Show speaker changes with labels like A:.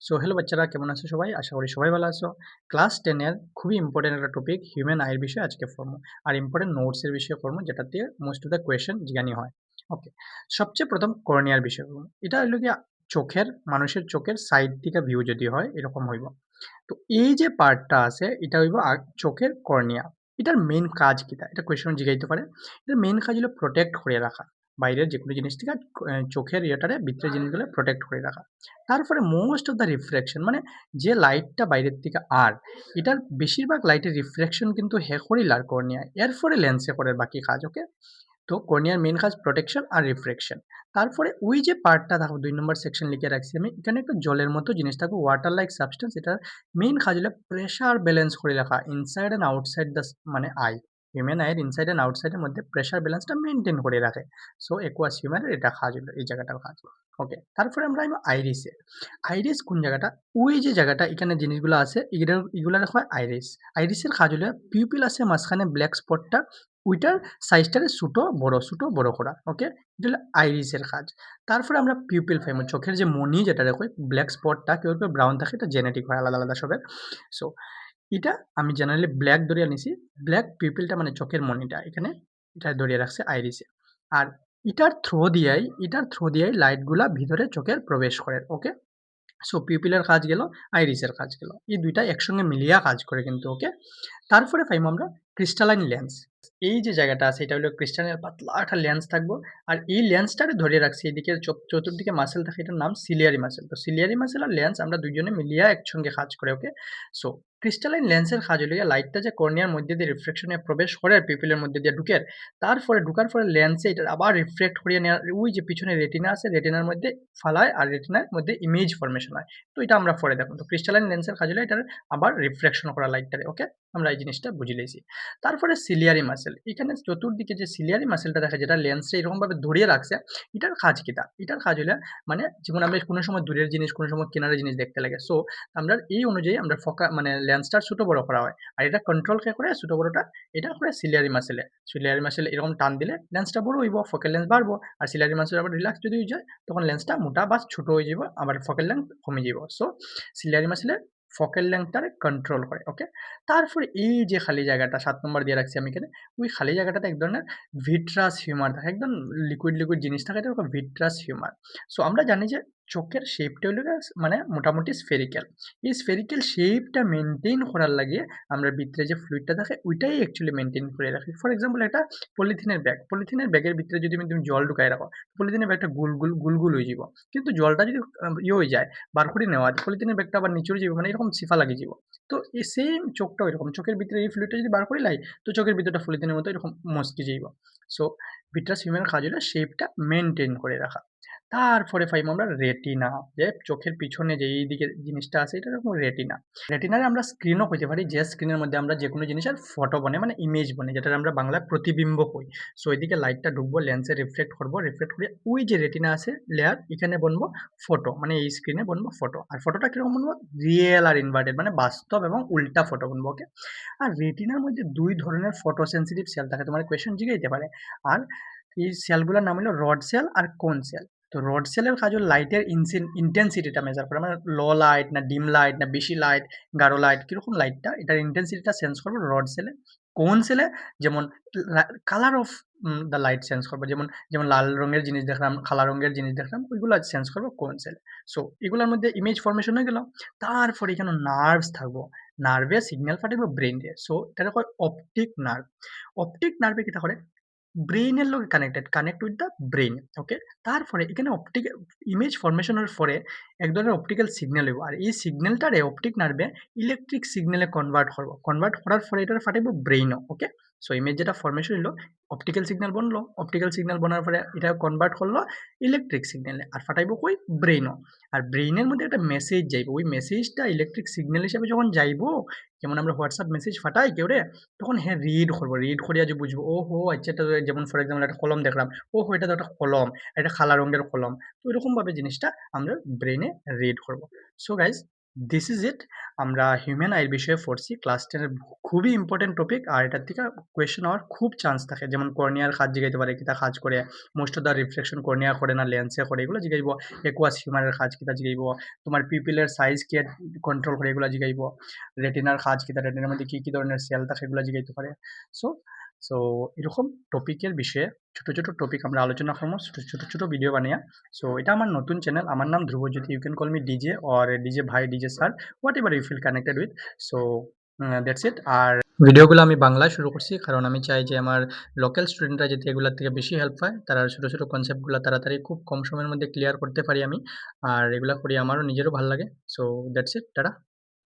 A: So hello বাচ্চারা, কেমন আছো সবাই? আশা করি সবাই ভালো আছো। ক্লাস 10 এর খুবই ইম্পোর্টেন্ট একটা টপিক হিউম্যান আইয়ের বিষয়ে আজকে পড়বো। আর ইম্পোর্টেন্ট নোটস এর বিষয়ে পড়বো, যেটা দিয়ে মোস্ট অফ দ্য কোয়েশ্চেন জিজ্ঞানি হয়। ওকে, সবচেয়ে প্রথম কর্নিয়ার বিষয় পড়বো। এটা হলো গিয়া মানুষের চোখের সাইড থেকে ভিউ যদি হয় এরকম হইব। তো এই যে পার্টটা আছে এটা হইব চোখের কর্নিয়া। এটার মেইন কাজ কিটা? এটা কোয়েশ্চন জিগাইতে পারে। এটার মেইন কাজ হলো প্রোটেক্ট করে রাখা। বাইরের যেকোনো জিনিস থেকে চোখের ইয়েটারে ভিতরের জিনিসগুলো প্রোটেক্ট করে রাখা। তারপরে মোস্ট অফ দ্য রিফ্লেকশন মানে যে লাইটটা বাইরের থেকে এটার বেশিরভাগ লাইটের রিফ্লেকশন কিন্তু করিল কর্নিয়া। এর ফলে লেন্সে করে বাকি কাজ। ওকে? তো কর্নিয়ার মেইন কাজ প্রোটেকশন আর রিফ্লেকশন। তারপরে ওই যে পার্টটা থাকো ২ নম্বর সেকশন লিখে রাখছি আমি। এখানে একটা জলের মতো জিনিস থাকবে, ওয়াটার লাইক সাবস্টেন্স। এটার মেইন কাজ হলো প্রেশার ব্যালেন্স করে রাখা ইনসাইড অ্যান্ড আউটসাইড দ্য মানে আই। হিউম্যান আইয়ের ইনসাইড অ্যান্ড আউটসাইড এর মধ্যে প্রেশার ব্যালেন্সটা মেইনটেইন করে রাখে। সো একুয়াস হিউম্যানের এটা কাজ হলো, এই জায়গাটার কাজ। ওকে, তারপরে আমরা আইবো আইরিসে। আইরিস কোন জায়গাটা? ওই যে জায়গাটা এখানে জিনিসগুলো আছে এগুলা হয় আইরিস। আইরিসের কাজ হলো পিউপিল আছে মাঝখানে ব্ল্যাক স্পটটা, ওইটার সাইজটারে ছোট বড় করা। ওকে, এটা হলো আইরিসের কাজ। তারপরে আমরা পিউপিল পাইমু, চোখের যে মনি যেটা কই ব্ল্যাক স্পটটা কেউ কেউ ব্রাউন থাকে, এটা জেনেটিক হয় আলাদা আলাদা সবের। সো এটা আমি জেনারেলি ব্ল্যাক ধরিয়া নিছি। ব্ল্যাক পিউপিলটা মানে চোখের মনিটা এখানে এটা ধরিয়ে রাখছে আইরিসে। আর এটার থ্রো দিয়াই লাইটগুলা ভিতরে চোখের প্রবেশ করে। ওকে, সো পিউপিলের কাজ গেল, আইরিসের কাজ গেল, এই দুইটা একসঙ্গে মিলিয়া কাজ করে কিন্তু। ওকে, তারপরে পাইবো আমরা ক্রিস্টালাইন লেন্স। এই যে জায়গাটা আছে এটা হলো ক্রিস্টালের পাতলা একটা লেন্স থাকবো। আর এই লেন্সটারে ধরে রাখছি এদিকে চতুর্দিকে মাসেল থাকে, এটার নাম সিলিয়ারি মাসেল। তো সিলিয়ারি মাসেল আর লেন্স আমরা দুইজনে মিলিয়া একসঙ্গে কাজ করে। ওকে, সো ক্রিস্টালাইন লেন্সের কাজ হলো লাইটটা যে কর্নিয়ার মধ্যে দিয়ে রিফ্লেকশনে প্রবেশ করে আর পিপিলের মধ্যে দিয়ে ঢুকে, তারপরে ঢুকার পরে লেন্সে এটা আবার রিফ্লেক্ট করিয়ে নেওয়ার ওই যে পিছনে রেটিনা আছে, রেটিনার মধ্যে ফালায় আর রেটিনার মধ্যে ইমেজ ফরমেশন হয়। তো এটা আমরা পরে দেখুন। তো ক্রিস্টালাইন লেন্সের কাজ হলো এটার আবার রিফ্লেকশন করা লাইটটারে। ওকে, আমরা এই জিনিসটা বুঝে লেছি। তারপরে সিলিয়ারি মাসেল, এখানে চতুর্দিকে যে সিলিয়ারি মাসেলটা দেখা, যেটা লেন্সটা এরকমভাবে ধরিয়ে রাখছে, এটার কাজ কিটা? এটার কাজ হলো মানে যেমন আমরা কোনো সময় দূরের জিনিস, কোনো সময় কিনারের জিনিস দেখতে লাগে। সো আমরা এই অনুযায়ী আমরা মানে লেন্সটার ছোট বড় করা হয়। আর এটা কন্ট্রোল কে করে ছোট বড়টা? এটা করে সিলিয়ারি মাসেলে। সিলিয়ারি মাসেলে এরকম টান দিলে লেন্সটা বড় হইব, ফোকাল লেন্থ বাড়বো। আর সিলিয়ারি মাসেল আবার রিল্যাক্স যদি হয়ে যায় তখন লেন্সটা মোটা বা ছোট হয়ে যাব, আবার ফোকাল লেন্থ কমে যাব। সো সিলিয়ারি মাসেলে ফোকাল লেন্থটারে কন্ট্রোল করে। ওকে, তারপরে এই যে খালি জায়গাটা ৭ নম্বর দিয়ে রাখছি আমি এখানে, ওই খালি জায়গাটাতে এক ধরনের ভিট্রাস হিউমার থাকে, একদম লিকুইড জিনিস থাকে, এটা ভিট্রাস হিউমার। সো আমরা জানি যে চোখের শেপটা হলো মানে মোটামুটি স্ফেরিক্যাল। এই স্ফেরিক্যাল শেপটা মেইনটেইন করার লাগে আমরা ভিতরে যে ফ্লুইডটা থাকে ওইটাই অ্যাকচুয়ালি মেইনটেইন করে রাখি। ফর এক্সাম্পল একটা পলিথিনের ব্যাগের ভিতরে যদি তুমি জল ঢুকায় রাখো, পলিথিনের ব্যাগটা গুল হয়ে যাব। কিন্তু জলটা যদি হয়ে যায়, বার করে নেওয়া, পলিথিনের ব্যাগটা আবার নিচে যাবে, মানে এরকম সিফা লাগে যাব। তো এই সেম চোখটাও এরকম, চোখের ভিতরে এই ফ্লুইডটা যদি বার করে লাই, তো চোখের ভিতরটা পলিথিনের মতো এরকম মচকে যাইব। সো ভিট্রাস হিউম্যানের কাজ হলো শেপটা মেইনটেইন করে রাখা। তারপরে পাইবো আমরা রেটিনা, যে চোখের পিছনে যে এইদিকে জিনিসটা আছে এটা হলো রেটিনা। রেটিনারে আমরা স্ক্রিনও কইতে পারি, যে স্ক্রিনের মধ্যে আমরা যেকোনো জিনিসের ফটো বনে মানে ইমেজ বনে, যেটার আমরা বাংলায় প্রতিবিম্ব কই। সো এদিকে লাইটটা ঢুকবো, লেন্সে রিফ্লেক্ট করবো, রিফ্লেক্ট করে ওই যে রেটিনা আছে লেয়ার, এখানে বনবো ফটো, মানে এই স্ক্রিনে বনবো ফটো। আর ফটোটা কিরকম বনবো? রিয়েল আর ইনভার্টেড, মানে বাস্তব এবং উল্টা ফটো বনবো। ওকে, আর রেটিনার মধ্যে ২ ধরনের ফটো সেনসিটিভ সেল থাকে, তোমার কোয়েশ্চেন জিগাইতে পারে। আর এই সেলগুলোর নাম হলো রড সেল আর কোন সেল। তো রড সেলের কাজ হলো লাইটের ইনটেনসিটিটা মেজার করা, মানে লো লাইট না ডিম লাইট না বেশি লাইট, গাঢ় লাইট, কিরকম লাইটটা এটার ইনটেনসিটিটা সেন্স করবো রড সেলে। কোন সেলে যেমন colour of the light sense করবো, যেমন যেমন লাল রঙের জিনিস দেখলাম, কালা রঙের জিনিস দেখলাম, ওইগুলো সেন্স করবো কোন সেলে। সো এগুলোর মধ্যে ইমেজ ফরমেশন হয়ে গেল। তারপরে এখানে নার্ভস থাকবো, নার্ভে সিগন্যাল পাঠাবো ব্রেন দিয়ে। সো এটা কয় অপটিক নার্ভ। অপটিক নার্ভে কিটা করে? ব্রেইনের লগে কানেক্ট উইথ দ্য ব্রেইন। ওকে, তারপরে এখানে ইমেজ ফরমেশনের পরে এক ধরনের অপটিক্যাল সিগন্যাল হইব। আর এই সিগন্যালটারে অপটিক নার্ভে ইলেকট্রিক সিগন্যালে কনভার্ট করার পরে এটা ফাটাইবো ব্রেইনও। ওকে, সো ইমেজ যেটা ফরমেশন হইলো, অপটিক্যাল সিগন্যাল বনলো, অপটিক্যাল সিগন্যাল বনার পরে এটা কনভার্ট করলো ইলেকট্রিক সিগন্যালে, আর ফাটাইবো কই? ব্রেইনও। আর ব্রেইনের মধ্যে একটা মেসেজ যাইবো, ওই মেসেজটা ইলেকট্রিক সিগন্যাল হিসেবে যখন যাইবো, যেমন আমরা হোয়াটসঅ্যাপ মেসেজ ফাটাই কেউ রে, তখন হ্যাঁ রিড করবো, রিড করিয়া যে বুঝবো ও হো আচ্ছা এটা যেমন ফর এক্সাম্পল একটা কলম দেখলাম, ও হো এটা তো একটা কলম, এটা কালা রঙের কলম। তো এরকম ভাবে জিনিসটা আমরা ব্রেনে রিড করবো। So guys this is it. আমরা হিউম্যান আইর বিষয়ে পড়ছি ক্লাস 10 এর খুবই ইম্পোর্টেন্ট টপিক। আর এটার থেকে কোয়েশ্চেন হওয়ার খুব চান্স থাকে। যেমন কর্নিয়ার কাজ জিগাইতে পারে, কিতা কাজ করে, most of the reflection cornea করে না লেন্সে করে, এগুলো জিগাইব। একুয়াস হিউমারের কাজ কিতা জিগাইব। তোমার পিপিলের সাইজ কে কন্ট্রোল করে, এগুলা জিগাইব। রেটিনার কাজ কিতা, রেটিনার মধ্যে কি ধরনের সেল থাকে, এগুলা জিগাইতে পারে। সো সো এরকম টপিকের বিষয়ে ছোট, ছোট টপিক আমরা আলোচনা করবো ছোট, ভিডিও বানাইয়া। সো এটা আমার নতুন চ্যানেল। আমার নাম Dhrubajyoti. You can call me DJ or DJ ভাই, DJ sir, whatever you feel connected with. So that's it. আর ভিডিওগুলো আমি বাংলায় শুরু করছি কারণ আমি চাই যে আমার লোকাল স্টুডেন্টরা যাতে এগুলোর থেকে বেশি হেল্প পায়। তারা ছোট, ছোট কনসেপ্টগুলো তাড়াতাড়ি খুব কম সময়ের মধ্যে ক্লিয়ার করতে পারি আমি। আর এগুলা করি আমারও নিজেরও ভাল লাগে। So that's it. টাটা।